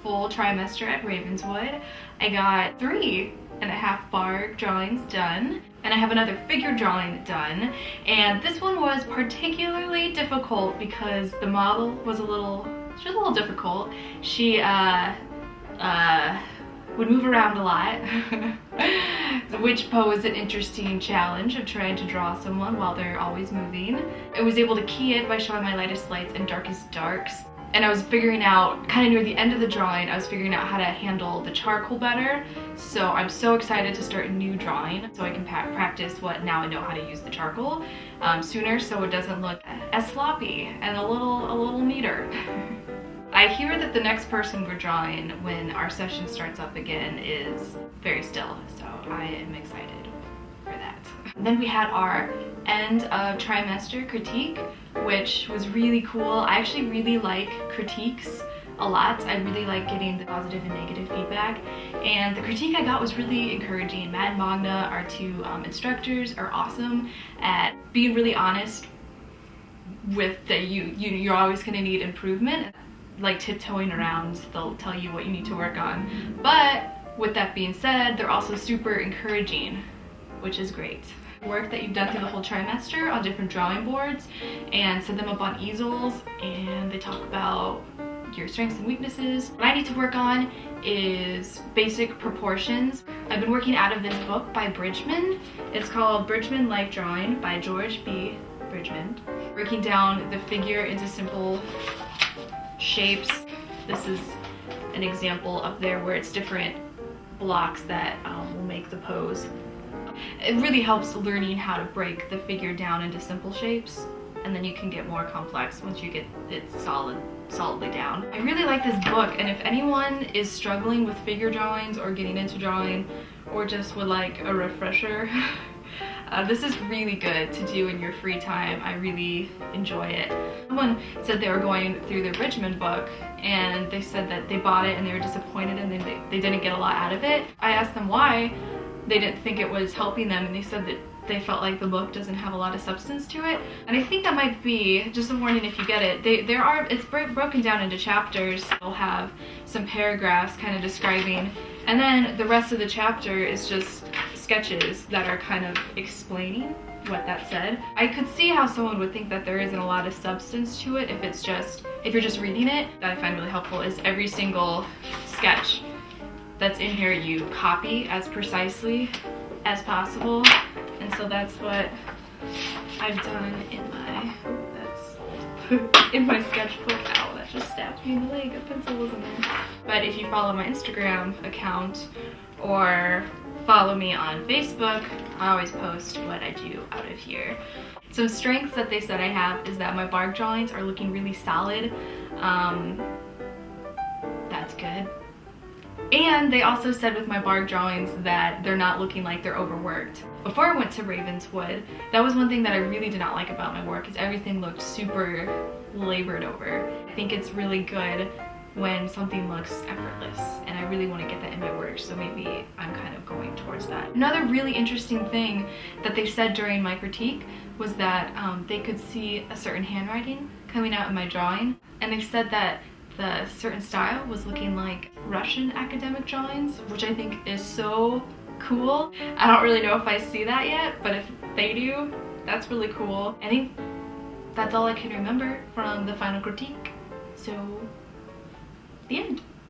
full trimester at Ravenswood. I got 3.5 bar drawings done, and I have another figure drawing done, and this one was particularly difficult because the model was a little difficult. She would move around a lot, which posed an interesting challenge of trying to draw someone while they're always moving. I was able to key it by showing my lightest lights and darkest darks. And I was figuring out, kind of near the end of the drawing, I was figuring out how to handle the charcoal better. So I'm so excited to start a new drawing so I can practice what now I know how to use the charcoal sooner, so it doesn't look as sloppy and a little neater. I hear that the next person we're drawing when our session starts up again is very still, so I am excited for that. Then we had our end of trimester critique, which was really cool. I actually really like critiques a lot. I really like getting the positive and negative feedback, and the critique I got was really encouraging. Matt and Magna, our two instructors, are awesome at being really honest with that you're always going to need improvement. Like tiptoeing around, they'll tell you what you need to work on. But with that being said, they're also super encouraging, which is great. Work that you've done through the whole trimester on different drawing boards and set them up on easels, and they talk about your strengths and weaknesses. What I need to work on is basic proportions. I've been working out of this book by Bridgman. It's called Bridgman Life Drawing by George B. Bridgman. Breaking down the figure into simple shapes. This is an example up there where it's different blocks that will make the pose. It really helps learning how to break the figure down into simple shapes, and then you can get more complex once you get it solidly down. I really like this book, and if anyone is struggling with figure drawings or getting into drawing, or just would like a refresher, this is really good to do in your free time. I really enjoy it. Someone said they were going through the Bridgman book, and they said that they bought it and they were disappointed and they didn't get a lot out of it. I asked them why they didn't think it was helping them, and they said that they felt like the book doesn't have a lot of substance to it. And I think that might be, just a warning if you get it, it's broken down into chapters. They'll have some paragraphs kind of describing, and then the rest of the chapter is just sketches that are kind of explaining what that said. I could see how someone would think that there isn't a lot of substance to it if you're just reading it. That I find really helpful is every single sketch that's in here you copy as precisely as possible, and so that's what I've done in my sketchbook. Ow, that just stabbed me in the leg. A pencil was in there. But if you follow my Instagram account or follow me on Facebook, I always post what I do out of here. Some strengths that they said I have is that my bark drawings are looking really solid. That's good. And they also said with my bark drawings that they're not looking like they're overworked. Before I went to Ravenswood, that was one thing that I really did not like about my work, is everything looked super labored over. I think it's really good when something looks effortless, and I really want to get that in my work, so maybe I'm kind of going towards that. Another really interesting thing that they said during my critique was that they could see a certain handwriting coming out in my drawing, and they said that the certain style was looking like Russian academic drawings, which I think is so cool. I don't really know if I see that yet, but if they do, that's really cool. I think that's all I can remember from the final critique. So, the end.